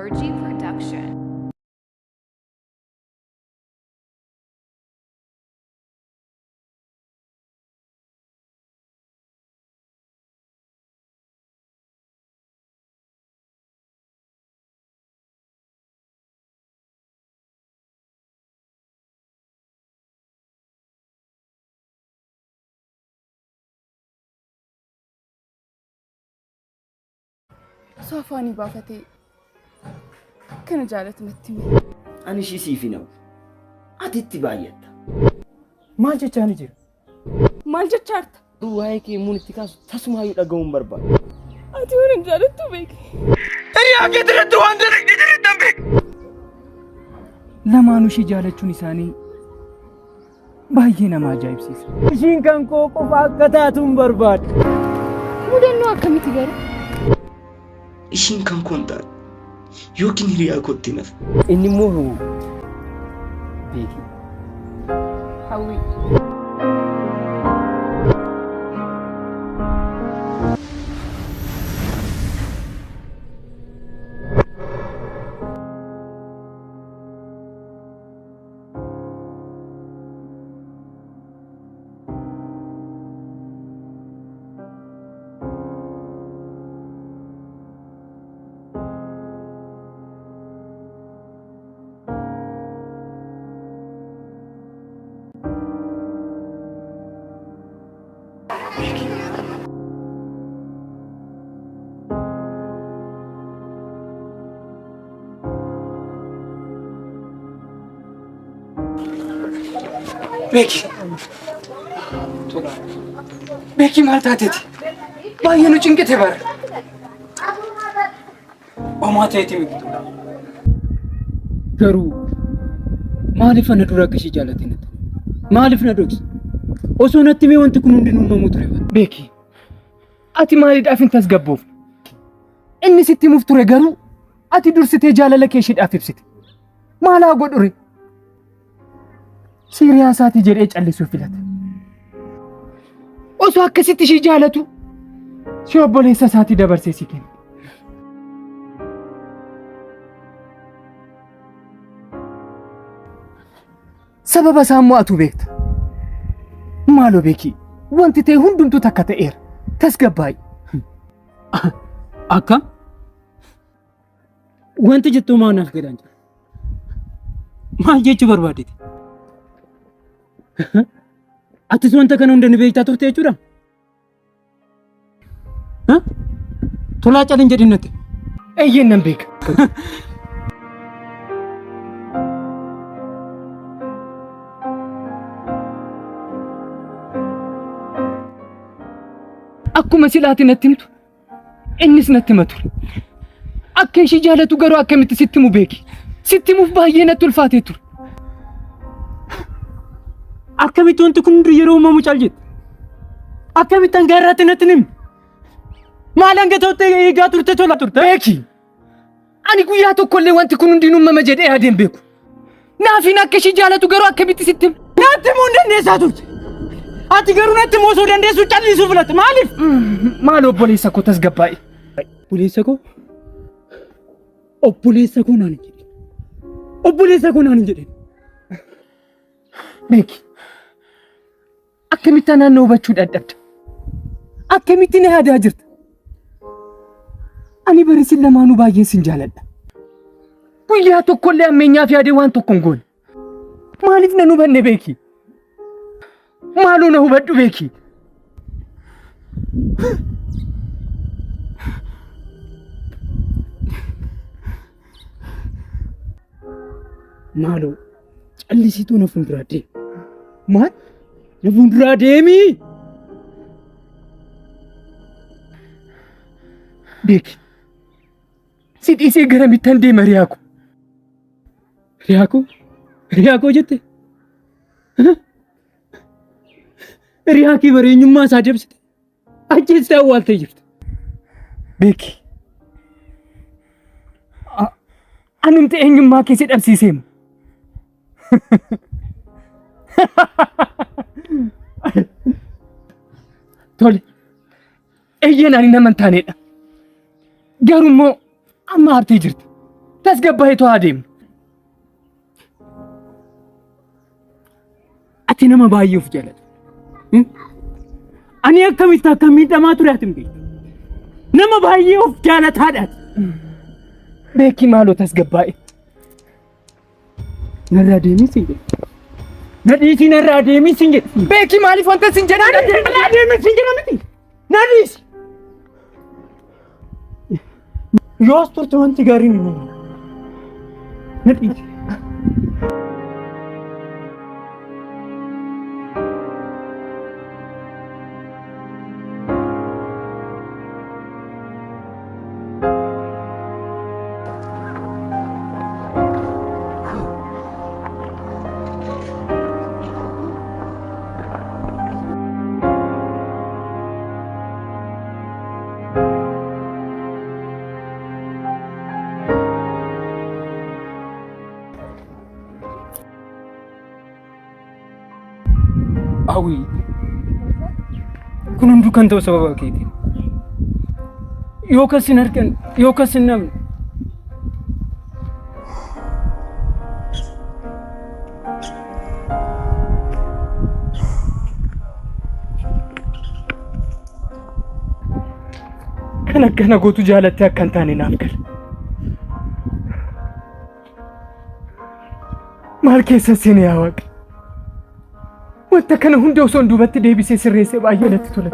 Virgie Production. صافاني بافتي كان جالت متمي أنا شي سيفينو أتيتي بايت ما جتاني جير ما جتشارت هيك مونتيكاس تسمع يلقون بربا أتيون جالت بيك يا قدر الدوان درك دمك لما نشي جالتشو نساني باينا ما جايب سيس شين كان كوكو فاكتاتهم برباد مودنو أكمل تجاري إيشين كان كونتات يوكين هريا كوتينف إني مو هو بيكي حوي بيكي مالتاتي باينو چنكتي بار وما تيتي مكتو غرو مالف ندورا كشي جالتي نت مالف ندوكس وسونتي مي وانت كنو ندنو مموت ريبا بيكي اتي مالي دافين تسغبوف اني ستي مفتوري غرو اتي درستي جالله كيشي دافي بسيتي مالا غدوري سيرياساتي جري ጨልሱ ፍለት ኦሶ አከሲት ሺ ጃለቱ ሾቦሌ ሰሳቲ ደበርሴ ሲከን ሰበበ ሳሙአቱ ቤክት ማሎ ቤኪ ወንቲቴ ሁንዱምቱ ተከተኤር ተስገባይ አካ ወንት ጅቱ ማናፍ ገዳንጀ ማጀቹ በርባዲት አትስ ወንተ ከነው እንደነቤይታ ቱርቴ ቹራ ቶላ ጫልን ጀዲነት እየነን ቤክ አኩመ ሲላቲ ነትምቱ እንስ ነትመቱ አከሺ ጃለቱ ገሩ አከምት ሲትሙ ቤክ ሲትሙ ባየነቱ ልፋቴቱ akkamitti wanti kun yeroo uumamu caaljet akkamitti angaarratti nattinim maal hanga ta'utti eegaa turte tola turte beeki ani guyyaa tokkollee wanti kun hundi uumama jedhee adeem beeku naafin akka ishii jaalatu garuu akkamitti sittim natti moo dandeessaa turte ati garuu natti moo osoo dandeessu callisuu filatte maaliif maal obboleessa koo tasgabbaa'e obboleessa koo naan jedhe beeki akkamitti naannoo hubachuu dadhabda akkamitti na yaadaa jirta ani barisin lamaanuu baay'een sin jaaladha guyyaa tokkollee ammeenyaaf yaadee waan tokko hin goone maaliif nan hubanne beeki maaloo na hubadhu beeki maaloo callisiituu na fuulduraa deemi maal na fuulduraa deemi beeki si dhiisee garamittan deema riyaakoo jette riyaakii bareenyummaa isaa dabsite ajjeestee awwaaltee jirti beeki anumti eenyummaa kee si dhabsiiseemu tole eeyyan ani naman taanedha garummoo amma hartee jirti tasgabbaa'ee too adeemu. Ati nama baay'ee of jaalata. Ani akkamitti akka miidhamaa ture ati hin beektu. Nama baay'ee of jaalataadhaati. Beekii maaloo tasgabbaa'e. Narraa deemii siin jedhe. Nadhiisii narraa deemii siin jedhe. Beekii maaliif wanta siin jedhaa? Narraa deemii siin jedha miti. Nadhiisi. Yoo as turte wanti gaariin hin uumu. Nadhiisi. Awi, kun hundi kan ta'u sababa keetiin. Yoo kasin argan, yoo kasin namni. Kan akkana gootu jaalattee akka hin taane naaf gala. Maal keessa seenee yaa Waaqa? Wanta kana hunda osoo duubatti deebisee sirreessee baay'ee natti tola.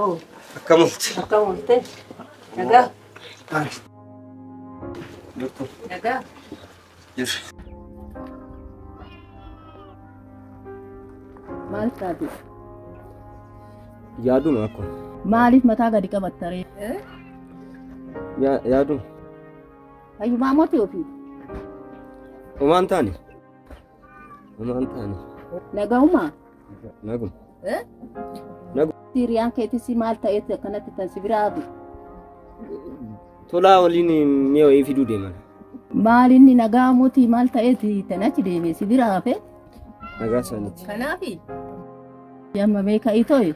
Oh, accamonte. Naga. Doktor. Naga. Yes. Maal taate? Yaaduma akko. Maaliif mataa gadi qabattare? Yaaduma. Ayyumaa mootii ofii. Umaan taane. Nagahuma? Nagum. Nagum. Siriyaan keetis maal ta'etti akkanatti tan si biraa hafe? Tolaa waliin mi'a wayii fiduu deeman. Maal inni nagaa mootii maal ta'etti tan achi deeme si biraa hafe? Nagaa isaaniiti. Kanaafi? Yamma meeqa itooyi?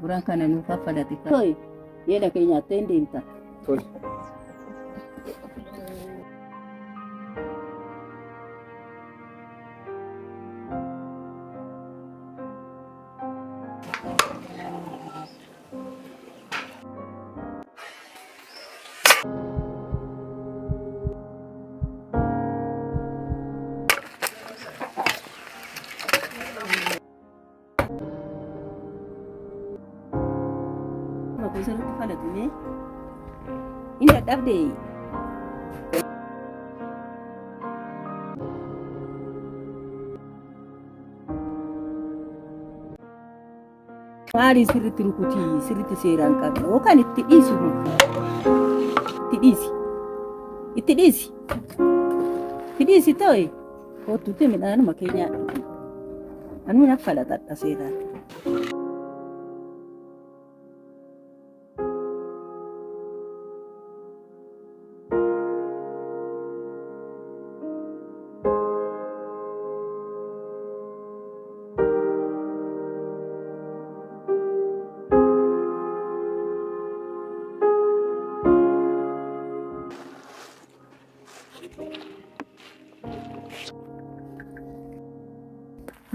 Buraan kana nuuf affadate. Tooyi yeena keenyaattee hin deemta. Tole. Sirriitti falatame inni dadhabdee maali sirriitti rukutii sirriitti seeraan qabna yookaan itti dhiisi ta'e kottuutti midhaanuma keenyaa anu na falatadha seeraan.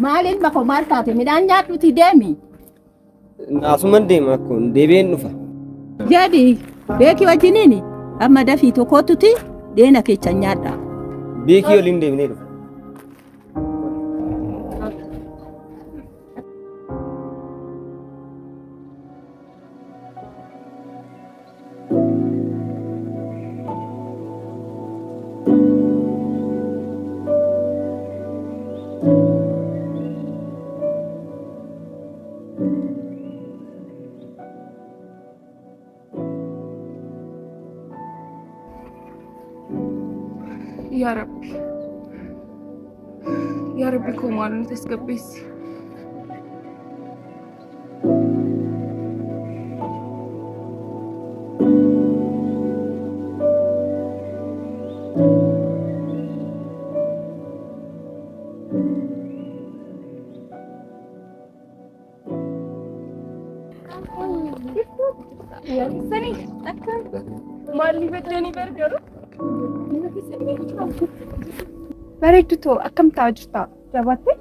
Maalin bakka maal taate midhaan nyaadhuuti deemi. Asuman deema akko deebi'een dhufa. Jadi beekii wajjiniini amma dafii tokkottuti deena keessa nyaadha. Beekii waliin deemnee dhufa. يا ربي كومارن تسكبيس يا سني أكل مالي بدني برجر bareedduu akkam ta'aa jirta jabaatte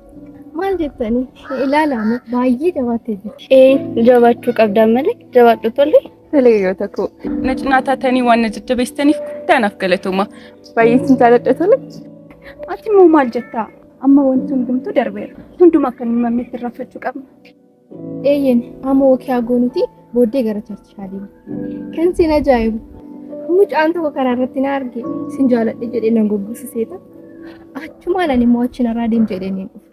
maal jettanii ilaalaame baay'ee jabaattee jirti jabaachuu qabdaan malee jabaadhu tolle Teleyo tako na cinaataa tanii waan na jajjabeessaniif guddaan galatoomaa baay'ee sin jaalladha tole ati immoo maal jettaa amma wanti hundumtuu darbeera hundumaa kan himamnetti raffachuu qabna eeyyen amma wakiyaa goonuti booddee gara charchaa deema kan sin ajaa'ibu mucaan tokko karaa irratti na arge sin jaalladhe jedhee nan goggisiseeta achumaan ani immoo achi narraa deem jedhanii dhufe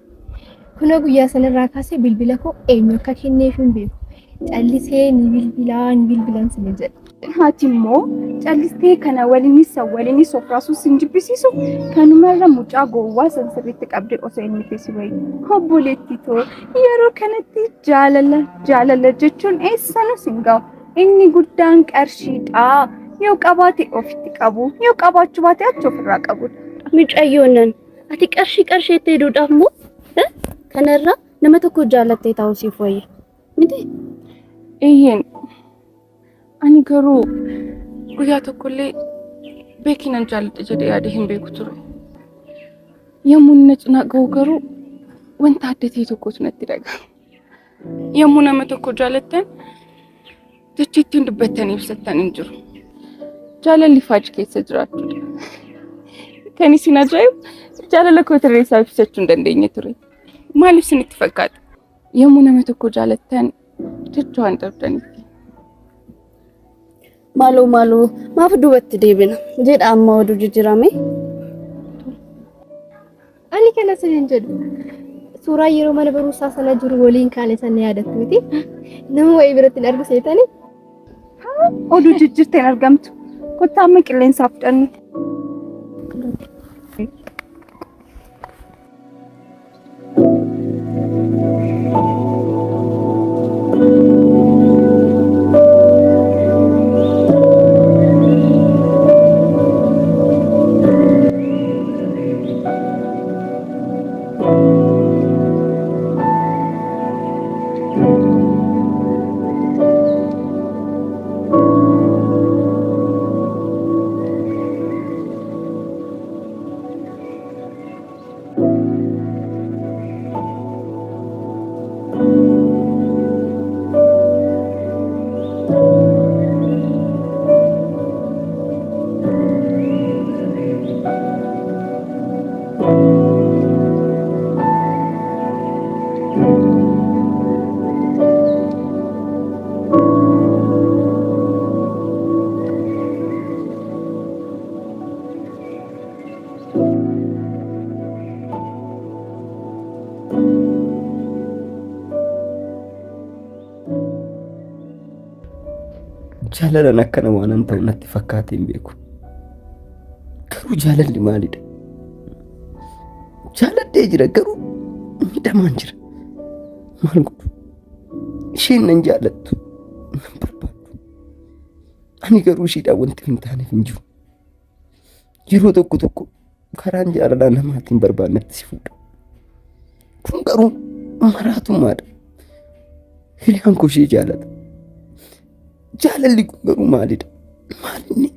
kuna guyyaa sanarraa kaasee bilbila koo eenyu akka kenneef hin beeku callisee ni bilbilan sin jedhe haati immoo callistee kana waliinis ofraasuu sin jibbisiisu kanumarra mucaa gowwaa san sirriitti qabdee osoo inni teessi wayi obboleettii too yeroo kanatti jaalala jechuun eessanu sin ga'u inni guddaan qarshiidha yoo qabaate ofitti qabu yoo qabaachuu baate achi ofirraa qabu Mucayyoonnan ati qarshii itti heduudhaaf moo kanarra nama tokko jaalattee taa'u siif wayya miti eeyyeen ani garuu guyyaa tokkollee beekinan jaalladha jedhee yaadee hin beeku ture yommuu na cinaa ga'u garuu wanta adda tokkotu natti dhaga'ama yommuu nama tokko jaalattan jecha ittiin dubbatanii ibsattan hin jiru jaalalli faaji keessa jiraachuudha kan isin ajaa'ibu jaalala koo tarreessaa ibsachuu hin dandeenye ture maaliif isinitti fakkaata yommuu nama tokko jaalattan jecha waan dhabdaniif maaloo maaf duubatti deebina jedha amma oduu jijjiirame ani kana sin jedhu suuraa yeroo mana barumsaa sana jiru waliin kaane sana yaadattu miti nama wayii biratti argu seetanii oduu jijjiirteen argamtu kottaa amma qilleensaaf fudhannu jaalalan akkana waan ta'u natti fakkaate hin beeku garuu jaalalli maalidha jaaladhee jira garuu midhamaan jira maal godhu isheen nan jaalattu nan barbaadu ani garuu ishiidhaan wanti hin taaneef hin jiru yeroo tokko karaan jaalalaa namaatiin barbaadnetti si fuudha kun garuu maraatummaadha hiriyaan koo ishee jaalata jaalalli kun garuu maalidha maalinni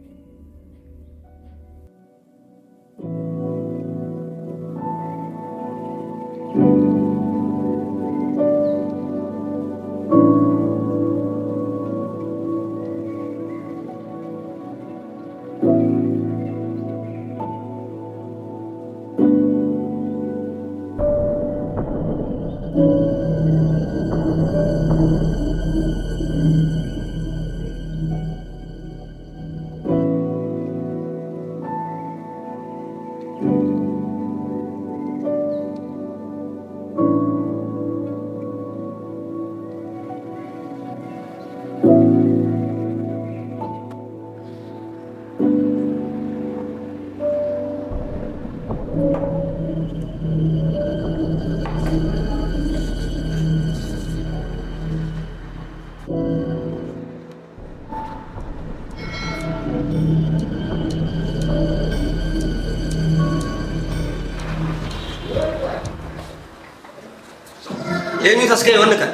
Eenyu taskee wanni kan?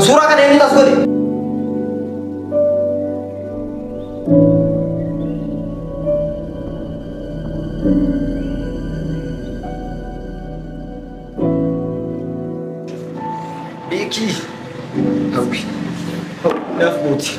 Suuraa kana eenyu tas godhe? Beeki. Hawwi. Naaf gooti.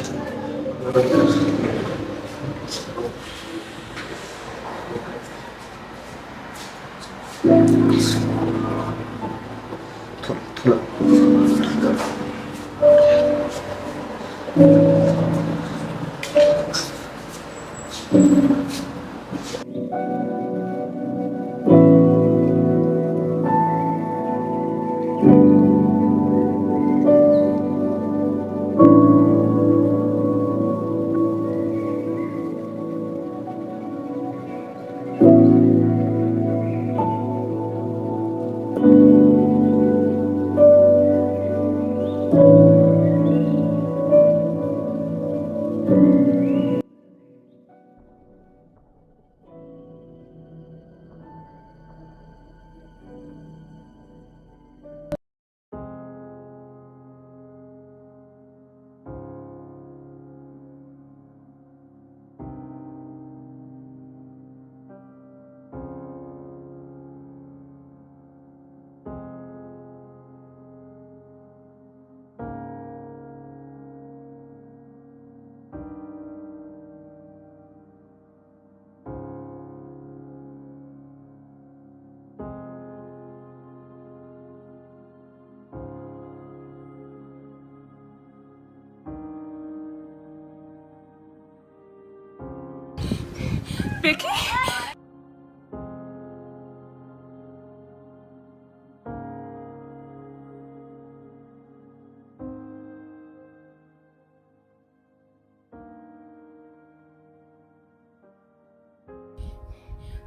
Becky?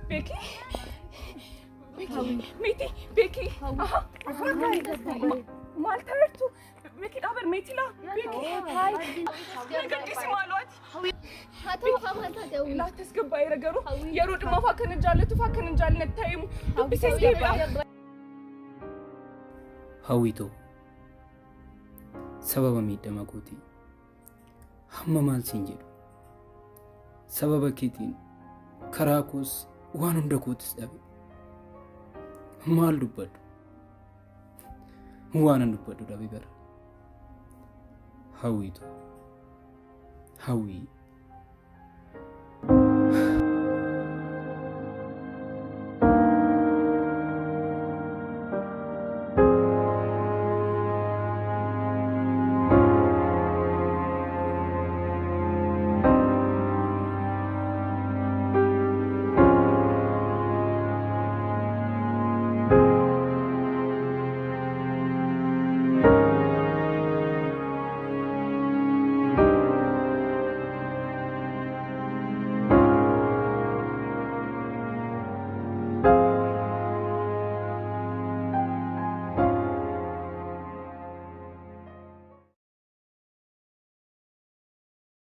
Becky? Meeti, Becky. Aha. Maal ta'eertu? Becky dhaabar meeti laa? Becky. Nagaddiisi maalooti? Laa tasgabbaa'eera garuu yeroo dhimmaaf akka hin jaallatuuf akka hin jaallannetti ta'eemu dubbisees deebi'a. Hawwitoo sababa miidhama kootii hamma maal siin jedhu sababa keetiin karaa koos waan hunda kootis dhabe maal dubbadhu waan an dubbadhu dhabe bara Hawwitoo Hawwii